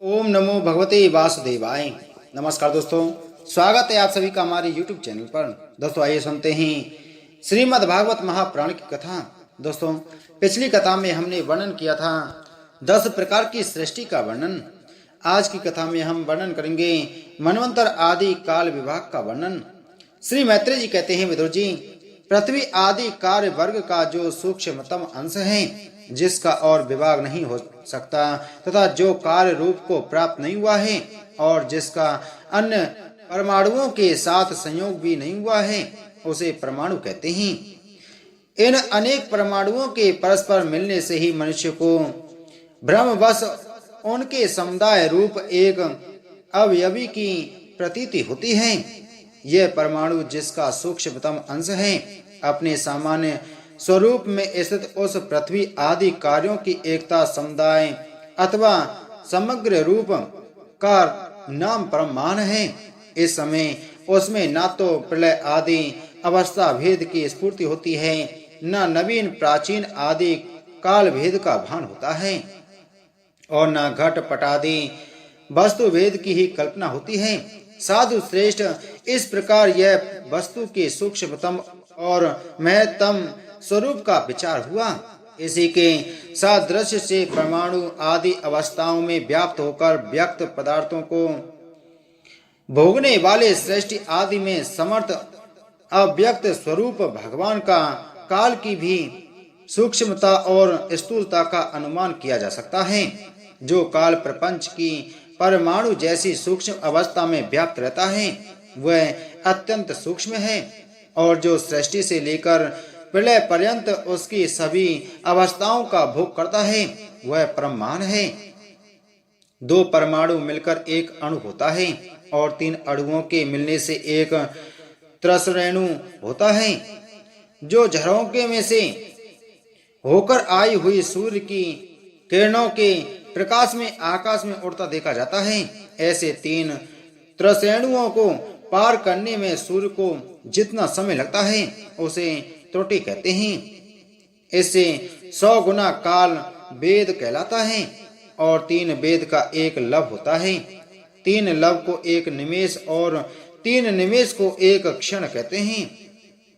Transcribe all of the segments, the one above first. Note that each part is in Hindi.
ओम नमो भगवते वासुदेवाय। नमस्कार दोस्तों, स्वागत है आप सभी का हमारे YouTube चैनल पर। दोस्तों आइए सुनते हैं श्रीमद् भागवत महापुराण की कथा। दोस्तों पिछली कथा में हमने वर्णन किया था 10 प्रकार की सृष्टि का वर्णन। आज की कथा में हम वर्णन करेंगे मनवंतर आदि काल विभाग का वर्णन। श्री मैत्रेय जी कहते हैं, विदुर जी, पृथ्वी आदि कार्य वर्ग का जो सूक्ष्मतम अंश है, जिसका और विभाग नहीं हो सकता तथा जो कार्य रूप को प्राप्त नहीं हुआ है और जिसका अन्य परमाणुओं के साथ संयोग भी नहीं हुआ है, उसे परमाणु कहते हैं। इन अनेक परमाणुओं के परस्पर मिलने से ही मनुष्य को भ्रमवश उनके समुदाय रूप एक अवयवी की प्रतीति होती है। यह परमाणु जिसका सूक्ष्मतम अंश है, अपने सामान्य स्वरूप में स्थित उस पृथ्वी आदि कार्यों की एकता समुदाय अथवा समग्र रूप का नाम ब्रह्मांड है। इस समय उसमें न तो प्रलय आदि अवस्था भेद की स्फूर्ति होती है, न नवीन प्राचीन आदि काल भेद का भान होता है और न घट पट आदि वस्तु भेद की ही कल्पना होती है। साधु श्रेष्ठ, इस प्रकार यह वस्तु के सूक्ष्मतम और महत्तम स्वरूप का विचार हुआ। इसी के सादृश्य से परमाणु आदि अवस्थाओं में व्याप्त होकर व्यक्त पदार्थों को भोगने वाले सृष्टि आदि में समर्थ अव्यक्त स्वरूप भगवान का काल की भी सूक्ष्मता और स्थूलता का अनुमान किया जा सकता है। जो काल प्रपंच की परमाणु जैसी सूक्ष्म अवस्था में व्याप्त रहता है, वह अत्यंत सूक्ष्म है, और जो सृष्टि से लेकर प्रलय पर्यंत उसकी सभी अवस्थाओं का भोग करता है, वह ब्रह्मांड है। 2 परमाणु मिलकर एक अणु होता है और 3 अणुओं के मिलने से एक त्रसरेणु होता है, जो झरोखे में से होकर आई हुई सूर्य की किरणों के प्रकाश में आकाश में उड़ता देखा जाता है। ऐसे 3 त्रसरेणुओं को पार करने में सूर्य को जितना समय लगता है, उसे त्रुटि कहते हैं। इससे 100 गुना काल वेद कहलाता है और 3 वेद का एक लव होता है। 3 लव को एक निमेष और 3 निमेष को एक क्षण कहते हैं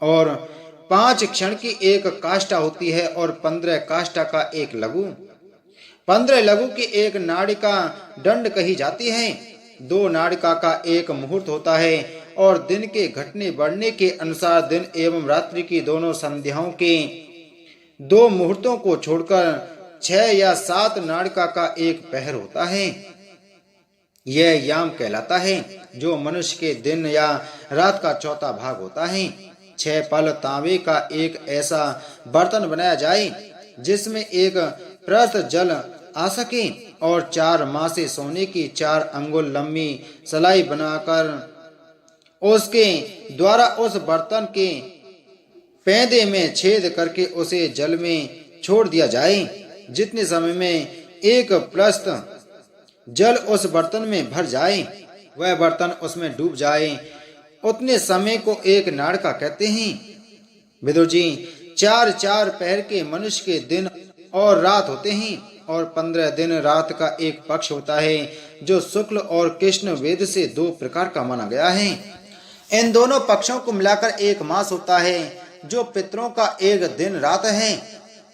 और 5 क्षण की एक काष्ठा होती है और 15 काष्ठा का एक लघु। 15 लघु की एक नाड़िका दंड कही जाती है। 2 नाड़िका का एक मुहूर्त होता है और दिन के घटने बढ़ने के अनुसार दिन एवं रात्रि की दोनों संध्याओं के 2 मुहूर्तों को छोड़कर 6 या 7 नाड़िका का एक पहर होता है। यह याम कहलाता है, जो मनुष्य के दिन या रात का चौथा भाग होता है। 6 पल तांबे का एक ऐसा बर्तन बनाया जाए जिसमें एक प्रस्थ जल आ सके और 4 मासे सोने की 4 अंगुल लंबी सलाई बनाकर उसके द्वारा उस बर्तन के पैदे में छेद करके उसे जल में छोड़ दिया जाए। जितने समय में एक प्रस्थ जल उस बर्तन में भर जाए, वह बर्तन उसमें डूब जाए, उतने समय को एक नाड़िका कहते हैं। विदुर जी, 4-4 पहर के मनुष्य के दिन और रात होते हैं और 15 दिन रात का एक पक्ष होता है, जो शुक्ल और कृष्ण वेद से 2 प्रकार का माना गया है। इन दोनों पक्षों को मिलाकर एक मास होता है, जो पितरों का एक दिन रात है।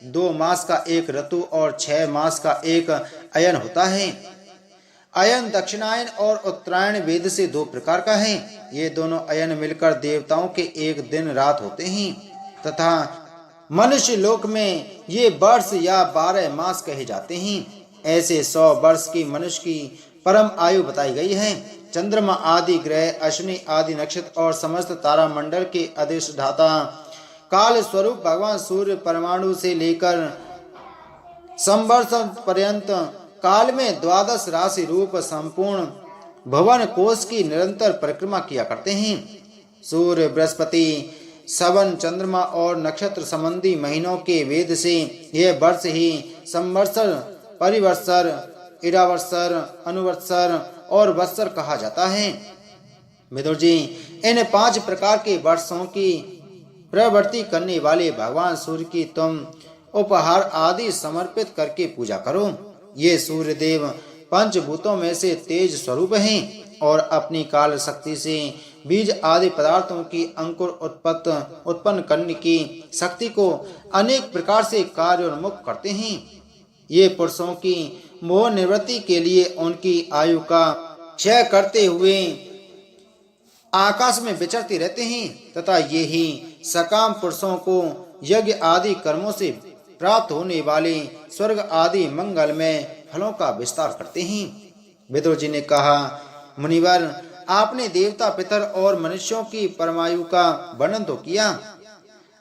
2 मास का एक ऋतु और 6 मास का एक अयन होता है। अयन दक्षिणायन और उत्तरायण वेद से 2 प्रकार का है। ये दोनों अयन मिलकर देवताओं के एक दिन रात होते हैं तथा मनुष्य लोक में ये वर्ष या 12 मास कहे जाते हैं। ऐसे 100 वर्ष की मनुष्य की परम आयु बताई गई है। चंद्रमा आदि ग्रह, अश्विनी आदि नक्षत्र और समस्त तारामंडल के अधिष्ठाता काल स्वरूप भगवान सूर्य परमाणु से लेकर संवर्ष पर्यंत काल में 12 राशि रूप संपूर्ण भवन कोश की निरंतर परिक्रमा किया करते हैं। सूर्य, बृहस्पति, सवन, चंद्रमा और नक्षत्र संबंधी महीनों के वेद से यह वर्ष ही संवत्सर, परिवत्सर, इरावत्सर, अनुवत्सर और वत्सर कहा जाता है। विदुर जी, इन 5 प्रकार के वर्षों की प्रवृत्ति करने वाले भगवान सूर्य की तुम उपहार आदि समर्पित करके पूजा करो। ये सूर्य देव पंचभूतों में से तेज स्वरूप हैं और अपनी काल शक्ति से बीज आदि पदार्थों की अंकुर उत्पन्न करने की शक्ति को अनेक प्रकार से कार्योन्मुख करते हैं। ये पुरुषों की मोह निवृत्ति के लिए उनकी आयु का क्षय करते हुए आकाश में विचरते रहते हैं तथा ये ही सकाम पुरुषों को यज्ञ आदि कर्मों से प्राप्त होने वाले स्वर्ग आदि मंगलमय फलों का विस्तार करते हैं। विदुर जी ने कहा, मुनिवर, आपने देवता, पितर और मनुष्यों की परमायु का वर्णन तो किया।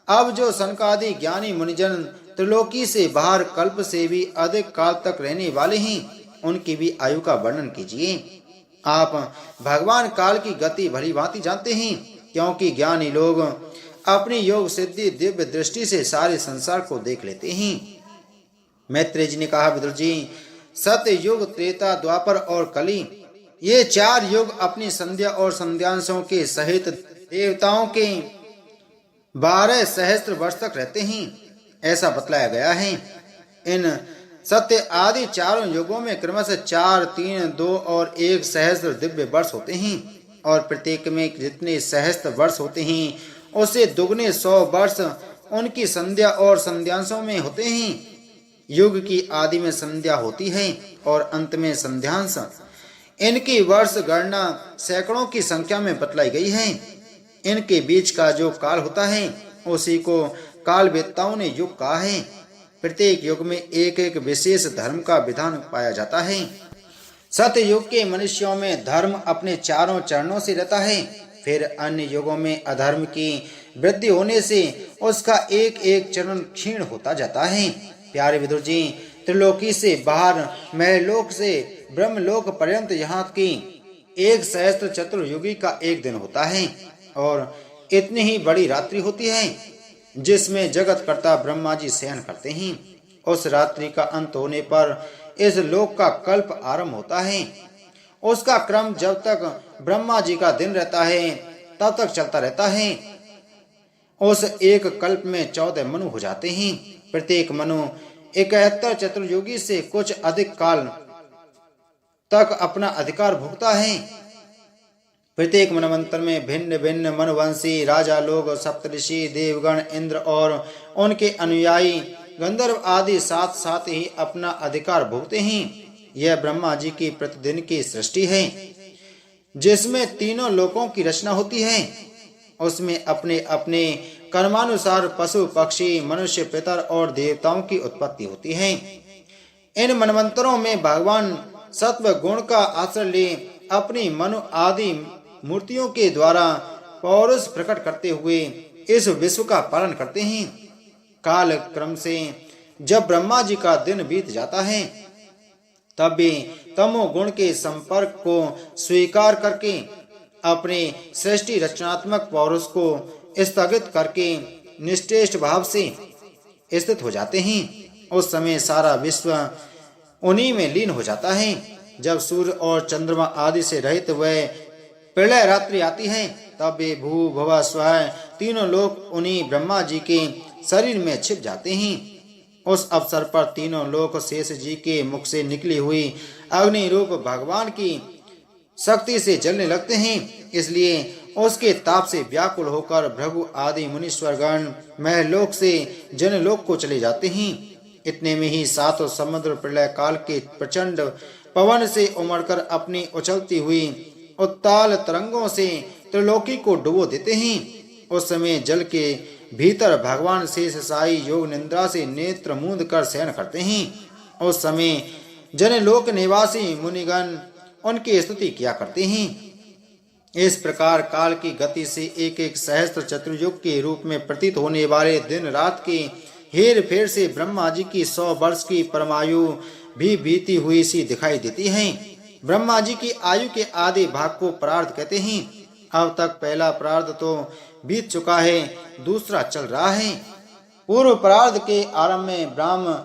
अब जो सनकादि ज्ञानी मुनिजन त्रिलोकी से बाहर कल्प से भी अधिक काल तक रहने वाले हैं, उनकी भी आयु का वर्णन कीजिए। आप भगवान काल की गति भली भांति जानते हैं, क्योंकि ज्ञानी लोग अपनी योग सिद्धि दिव्य दृष्टि से सारे संसार को देख लेते हैं। मैत्रेय जी ने कहा, विदुर जी, सत्य युग, त्रेता, द्वापर और कली, ये 4 युग अपनी संध्या और संध्यांशों के सहित देवताओं के 12 सहस्त्र वर्ष तक रहते हैं, ऐसा बतलाया गया है। इन सत्य आदि चारों युगों में क्रमशः 4, 3, 2 और 1 सहस्त्र दिव्य वर्ष होते हैं और प्रत्येक में जितने सहस्त्र वर्ष होते हैं उससे दुगने 100 वर्ष उनकी संध्या और संध्यांशों में होते हैं। युग की आदि में संध्या होती है और अंत में संध्यांश। इनकी वर्ष गणना सैकड़ों की संख्या में बतलाई गई है। इनके बीच का जो काल होता है उसी को कालवेत्ताओं ने युग कहा है। प्रत्येक युग में एक एक विशेष धर्म का विधान पाया जाता है। सत्य युग के मनुष्यों में धर्म अपने चारों चरणों से रहता है, फिर अन्य युगों में अधर्म की वृद्धि होने से उसका एक एक चरण क्षीण होता जाता है। प्यारे विदुर जी, त्रिलोकी से बाहर महलोक से ब्रह्मलोक पर्यंत यहाँ की 1 सहस्त्र चतुर्युगी का एक दिन होता है और इतनी ही बड़ी रात्रि होती है जिसमें जगत कर्ता ब्रह्मा जी शयन करते हैं। उस रात्रि का अंत होने पर इस लोक का कल्प आरंभ होता है। उसका क्रम जब तक ब्रह्मा जी का दिन रहता है तब तक चलता रहता है। उस एक कल्प में 14 मनु हो जाते हैं। प्रत्येक मनु 71 चतुर्युगी से कुछ अधिक काल तक अपना अधिकार भोगता है। प्रत्येक मनवंतर में भिन्न भिन्न मनवंशी राजा लोग, सप्तऋषि, देवगण, इंद्र और उनके अनुयायी गंधर्व आदि साथ साथ ही अपना अधिकार भोगते हैं। यह ब्रह्मा जी की प्रतिदिन की सृष्टि है जिसमें तीनों लोकों की रचना होती है। उसमें अपने अपने कर्मानुसार पशु, पक्षी, मनुष्य, पितर और देवताओं की उत्पत्ति होती है। इन मनवंतरों में भगवान सत्व गुण का आश्रय ले अपनी मनु आदि मूर्तियों के द्वारा पौरुष प्रकट करते हुए इस विश्व का पालन करते हैं। काल क्रम से जब ब्रह्मा जी का दिन बीत जाता है तब भी तमो गुण के संपर्क को स्वीकार करके अपने सृष्टि रचनात्मक पौरुष को स्थगित करके निश्चेष्ट भाव से स्थित हो जाते हैं। उस समय सारा विश्व उन्हीं में लीन हो जाता है। जब सूर्य और चंद्रमा आदि से रहित वह प्रलय रात्रि आती है तब वे भू भव स्वः तीनों लोग उन्हीं ब्रह्मा जी के शरीर में छिप जाते हैं। उस अवसर पर तीनों लोक शेष जी के मुख से निकली हुई अग्नि रूप भगवान की शक्ति से जलने लगते हैं। इसलिए उसके ताप से व्याकुल होकर भृगु आदि मुनीश्वरगण महलोक से जनलोक को चले जाते हैं। इतने में ही 7 समुद्र प्रलय काल के प्रचंड पवन से उमड़कर अपनी उछलती हुई उत्ताल तरंगों से त्रिलोकी को डुबो देते हैं। उस समय जल के भीतर भगवान शेषशायी योग निद्रा से नेत्र मूंद कर शयन करते हैं। उस समय जनलोक निवासी मुनिगण उनकी स्तुति किया करते हैं। इस प्रकार काल की गति से एक एक सहस्त्र चतुर्युग के रूप में प्रतीत होने वाले दिन रात की हेर फेर से ब्रह्मा जी की 100 वर्ष की परमायु भी बीती हुई सी दिखाई देती है। ब्रह्मा जी की आयु के आधे भाग को प्रार्ध कहते हैं। अब तक पहला प्रार्ध तो बीत चुका है, दूसरा चल रहा है। पूर्व प्रार्ध के आरंभ में ब्रह्म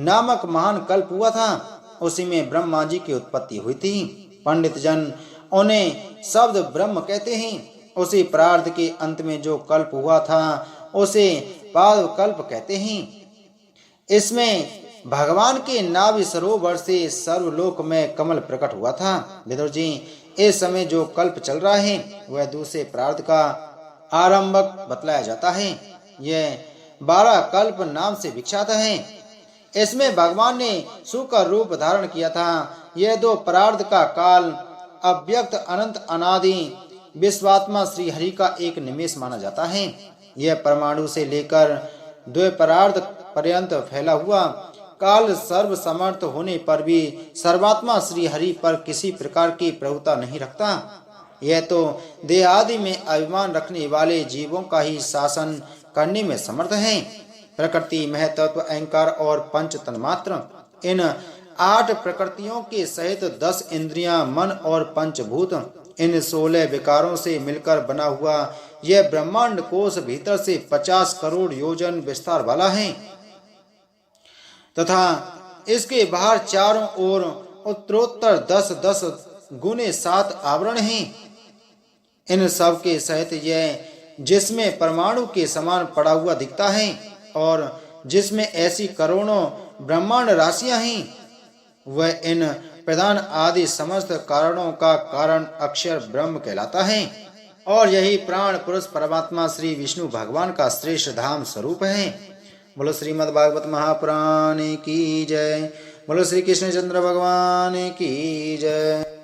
नामक महान कल्प हुआ था। उसी में ब्रह्मा जी की उत्पत्ति हुई थी। पंडित जन उन्हें शब्द ब्रह्म कहते हैं। उसी प्रार्ध के अंत में जो कल्प हुआ था उसे पाद कल्प कहते हैं। इसमें भगवान के नाभि सरोवर से सर्वलोक में कमल प्रकट हुआ था। विदुर जी, इस समय जो कल्प चल रहा है वह दूसरे प्रार्थ का आरंभक बतलाया जाता है। यह 12 कल्प नाम से विख्यात है। इसमें भगवान ने सुख का रूप धारण किया था। यह 2 प्रार्थ का काल अव्यक्त अनंत अनादि विश्वात्मा श्री हरि का एक निमेष माना जाता है। यह परमाणु से लेकर द्वैपरार्थ पर्यंत फैला हुआ काल सर्व समर्थ होने पर भी सर्वात्मा श्री हरि पर किसी प्रकार की प्रभुता नहीं रखता। यह तो देहादि में अभिमान रखने वाले जीवों का ही शासन करने में समर्थ है। प्रकृति, महतत्व, अहंकार और पंच तन्मात्र, इन 8 प्रकृतियों के सहित 10 इंद्रियां, मन और पंचभूत, इन 16 विकारों से मिलकर बना हुआ यह ब्रह्मांड कोश भीतर से 50 करोड़ योजन विस्तार वाला है तथा इसके बाहर चारों ओर उत्तरोत्तर 10-10 गुने 7 आवरण हैं। इन सब के सहित यह जिसमें परमाणु के समान पड़ा हुआ दिखता है और जिसमें ऐसी करोड़ों ब्रह्मांड राशियां हैं, वह इन प्रधान आदि समस्त कारणों का कारण अक्षर ब्रह्म कहलाता है और यही प्राण पुरुष परमात्मा श्री विष्णु भगवान का श्रेष्ठ धाम स्वरूप है। बोलो श्रीमद् भागवत महापुराण की जय। बोलो श्री कृष्ण चंद्र भगवान की जय।